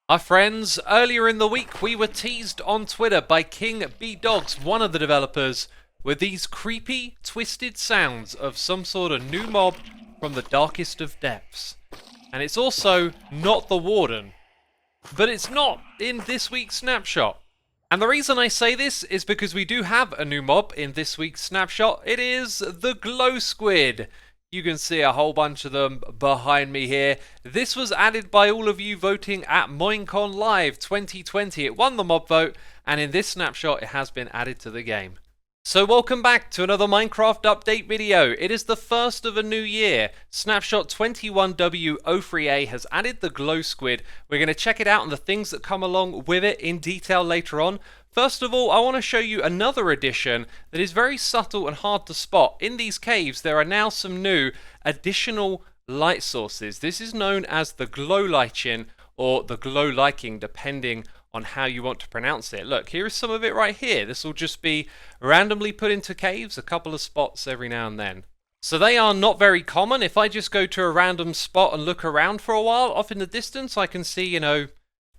Our friends, earlier in the week we were teased on Twitter by King B Dogs, one of the developers, with these creepy, twisted sounds of some sort of new mob from the darkest of depths. And it's also not the Warden, but it's not in this week's snapshot. And the reason I say this is because we do have a new mob in this week's snapshot. It is the Glowsquid. You can see a whole bunch of them behind me here. This was added by all of you voting at minecon live 2020. It won the mob vote, and in this snapshot it has been added to the game. So welcome back to another Minecraft update video. It is the first of a new year. Snapshot 21w03a has added the Glowsquid. We're going to check it out and the things that come along with it in detail later on. First of all, I want to show you another addition that is very subtle and hard to spot. In these caves, there are now some new additional light sources. This is known as the Lichen or the Liking, depending on how you want to pronounce it. Look, here is some of it right here. This will just be randomly put into caves, a couple of spots every now and then. So they are not very common. If I just go to a random spot and look around for a while, off in the distance, I can see, 4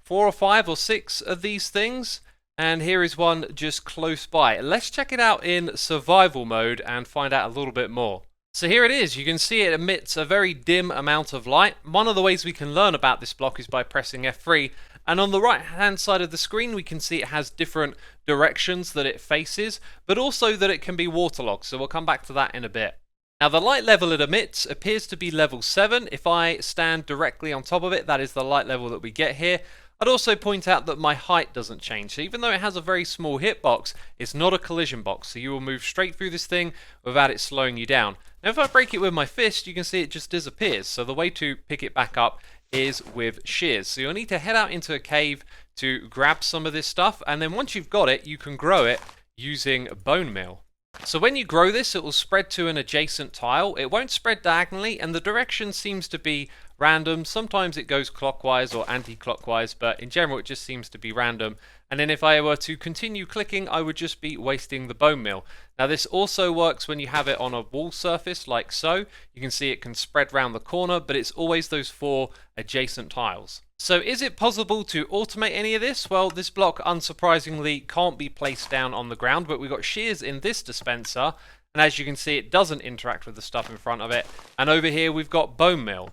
or 5 or 6 of these things. And here is one just close by. Let's check it out in survival mode and find out a little bit more. So here it is. You can see it emits a very dim amount of light. One of the ways we can learn about this block is by pressing F3. And on the right hand side of the screen we can see it has different directions that it faces, but also that it can be waterlogged. So we'll come back to that in a bit. Now the light level it emits appears to be level 7. If I stand directly on top of it, that is the light level that we get here. I'd also point out that my height doesn't change. So even though it has a very small hitbox, it's not a collision box. So you will move straight through this thing without it slowing you down. Now if I break it with my fist, you can see it just disappears. So the way to pick it back up is with shears. So you'll need to head out into a cave to grab some of this stuff. And then once you've got it, you can grow it using bone meal. So when you grow this, it will spread to an adjacent tile. It won't spread diagonally, and the direction seems to be random. Sometimes it goes clockwise or anti-clockwise, but in general it just seems to be random. And then if I were to continue clicking, I would just be wasting the bone meal. Now this also works when you have it on a wall surface like so. You can see it can spread around the corner, but it's always those 4 adjacent tiles. So is it possible to automate any of this? Well, this block unsurprisingly can't be placed down on the ground, but we've got shears in this dispenser, and as you can see it doesn't interact with the stuff in front of it. And over here we've got bone meal,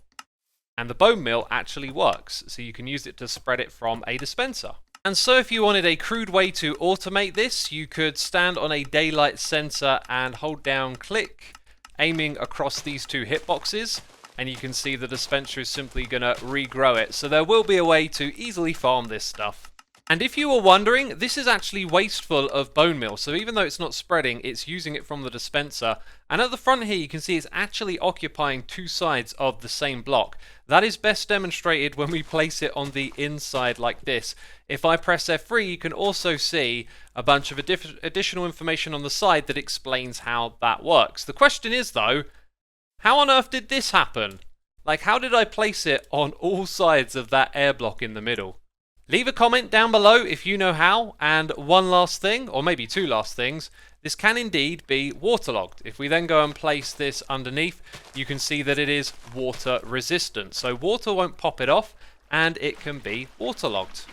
and the bone meal actually works, so you can use it to spread it from a dispenser. And so if you wanted a crude way to automate this, you could stand on a daylight sensor and hold down click, aiming across these 2 hitboxes. And you can see the dispenser is simply going to regrow it. So there will be a way to easily farm this stuff. And if you were wondering, this is actually wasteful of bone meal. So even though it's not spreading, it's using it from the dispenser. And at the front here, you can see it's actually occupying 2 sides of the same block. That is best demonstrated when we place it on the inside like this. If I press F3, you can also see a bunch of additional information on the side that explains how that works. The question is though, how on earth did this happen? Like, how did I place it on all sides of that air block in the middle? Leave a comment down below if you know how. And one last thing, or maybe 2 last things, this can indeed be waterlogged. If we then go and place this underneath, you can see that it is water resistant. So water won't pop it off, and it can be waterlogged.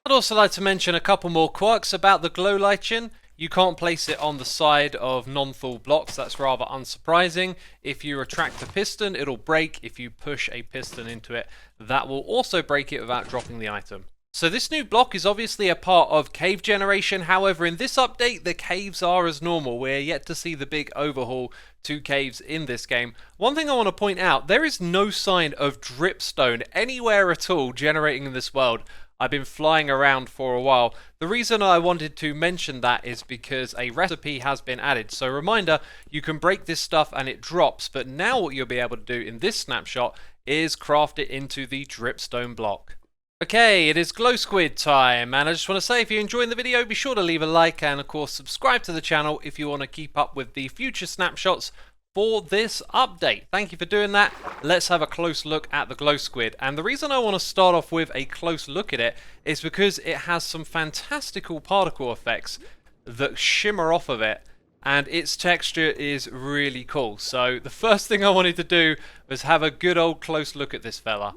I'd also like to mention a couple more quirks about the Lichen. You can't place it on the side of non-full blocks. That's rather unsurprising. If you retract a piston, it'll break. If you push a piston into it, that will also break it without dropping the item. So this new block is obviously a part of cave generation. However, in this update, the caves are as normal. We're yet to see the big overhaul to caves in this game. One thing I want to point out, there is no sign of dripstone anywhere at all generating in this world. I've been flying around for a while. The reason I wanted to mention that is because a recipe has been added. So reminder, you can break this stuff and it drops, but now what you'll be able to do in this snapshot is craft it into the dripstone block. Okay, it is Glowsquid time, and I just want to say if you're enjoying the video, be sure to leave a like and of course subscribe to the channel if you want to keep up with the future snapshots for this update. Thank you for doing that. Let's have a close look at the Glowsquid. And the reason I want to start off with a close look at it is because it has some fantastical particle effects that shimmer off of it, and its texture is really cool. So the first thing I wanted to do was have a good old close look at this fella.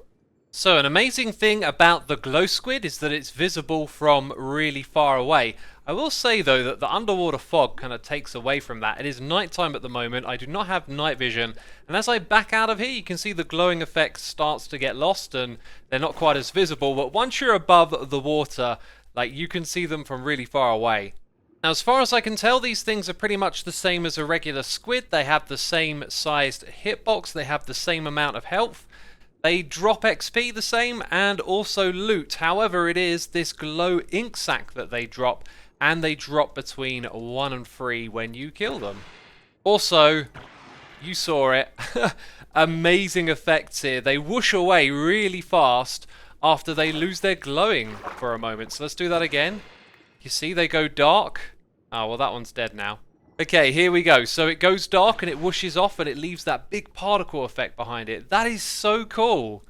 So an amazing thing about the Glowsquid is that it's visible from really far away. I will say though that the underwater fog kind of takes away from that. It is nighttime at the moment, I do not have night vision, and as I back out of here you can see the glowing effect starts to get lost and they're not quite as visible, but once you're above the water, like, you can see them from really far away. Now, as far as I can tell, these things are pretty much the same as a regular squid. They have the same sized hitbox, they have the same amount of health. They drop XP the same and also loot. However, it is this glow ink sac that they drop, and they drop between 1 and 3 when you kill them. Also, you saw it, amazing effects here. They whoosh away really fast after they lose their glowing for a moment. So let's do that again. You see, they go dark. Oh, well, that one's dead now. Okay, here we go. So it goes dark and it whooshes off and it leaves that big particle effect behind it. That is so cool.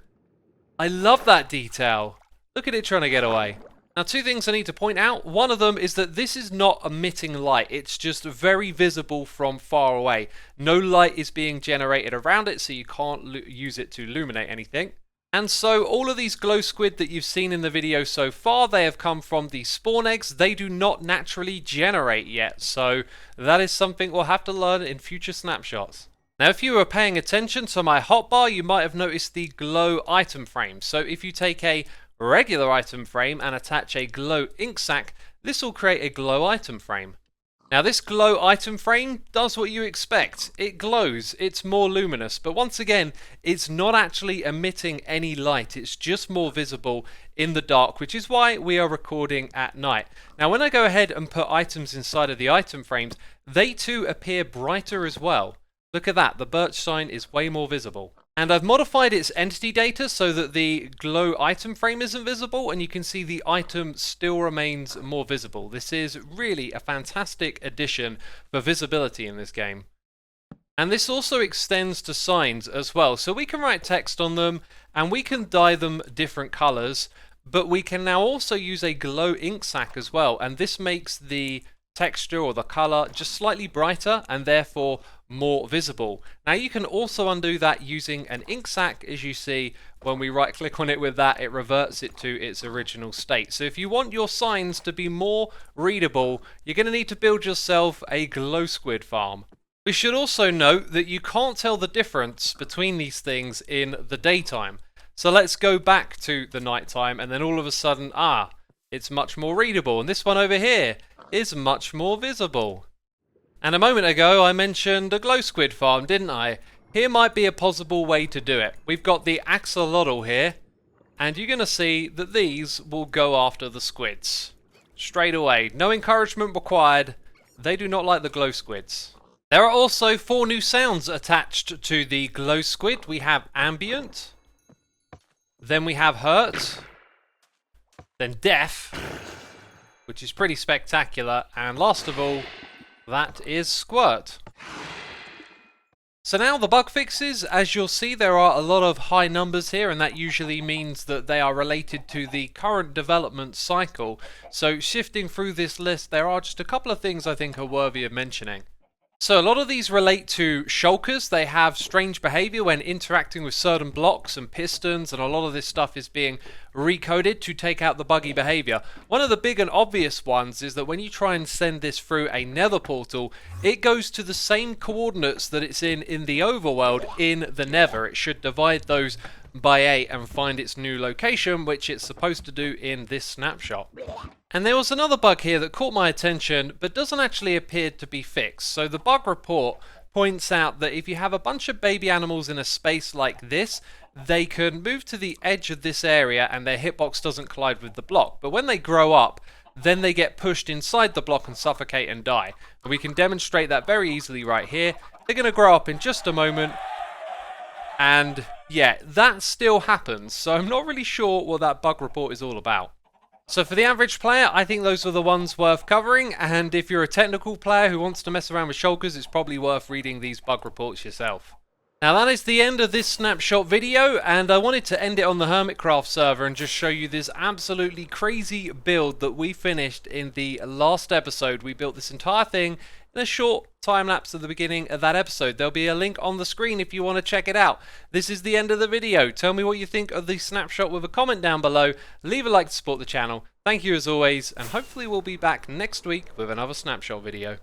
I love that detail. Look at it trying to get away. Now, two things I need to point out. One of them is that this is not emitting light. It's just very visible from far away. No light is being generated around it, so you can't use it to illuminate anything. And so all of these glow squid that you've seen in the video so far, they have come from the spawn eggs. They do not naturally generate yet, so that is something we'll have to learn in future snapshots. Now, if you were paying attention to my hotbar, you might have noticed the glow item frame. So if you take a regular item frame and attach a glow ink sac, this will create a glow item frame. Now, this glow item frame does what you expect. It glows, it's more luminous, but once again, it's not actually emitting any light. It's just more visible in the dark, which is why we are recording at night. Now, when I go ahead and put items inside of the item frames, they too appear brighter as well. Look at that, the birch sign is way more visible. And I've modified its entity data so that the glow item frame isn't visible, and you can see the item still remains more visible. This is really a fantastic addition for visibility in this game. And this also extends to signs as well. So we can write text on them and we can dye them different colors, but we can now also use a glow ink sac as well. And this makes the texture or the color just slightly brighter and therefore more visible. Now, you can also undo that using an ink sac. As you see, when we right click on it with that, it reverts it to its original state. So if you want your signs to be more readable, you're going to need to build yourself a Glowsquid farm. We should also note that you can't tell the difference between these things in the daytime. So let's go back to the nighttime, and then all of a sudden, it's much more readable. And this one over here is much more visible. And a moment ago I mentioned a Glowsquid farm, didn't I? Here might be a possible way to do it. We've got the Axolotl here, and you're going to see that these will go after the squids straight away. No encouragement required. They do not like the Glowsquids. There are also 4 new sounds attached to the Glowsquid. We have ambient, then we have hurt, then deaf, which is pretty spectacular, and last of all, that is squirt. So now the bug fixes, as you'll see, there are a lot of high numbers here, and that usually means that they are related to the current development cycle. So shifting through this list, there are just a couple of things I think are worthy of mentioning. So a lot of these relate to shulkers. They have strange behavior when interacting with certain blocks and pistons, and a lot of this stuff is being recoded to take out the buggy behavior. One of the big and obvious ones is that when you try and send this through a nether portal, it goes to the same coordinates that it's in the overworld in the nether. It should divide those by 8 and find its new location, which it's supposed to do in this snapshot. And there was another bug here that caught my attention but doesn't actually appear to be fixed. So the bug report points out that if you have a bunch of baby animals in a space like this, they can move to the edge of this area and their hitbox doesn't collide with the block. But when they grow up, then they get pushed inside the block and suffocate and die. And we can demonstrate that very easily right here. They're going to grow up in just a moment. And yeah, that still happens. So I'm not really sure what that bug report is all about. So for the average player, I think those are the ones worth covering, and if you're a technical player who wants to mess around with shulkers, it's probably worth reading these bug reports yourself. Now that is the end of this snapshot video, and I wanted to end it on the Hermitcraft server and just show you this absolutely crazy build that we finished in the last episode. We built this entire thing in and a short time lapse at the beginning of that episode. There'll be a link on the screen if you want to check it out. This is the end of the video. Tell me what you think of the snapshot with a comment down below. Leave a like to support the channel. Thank you as always, and hopefully we'll be back next week with another snapshot video.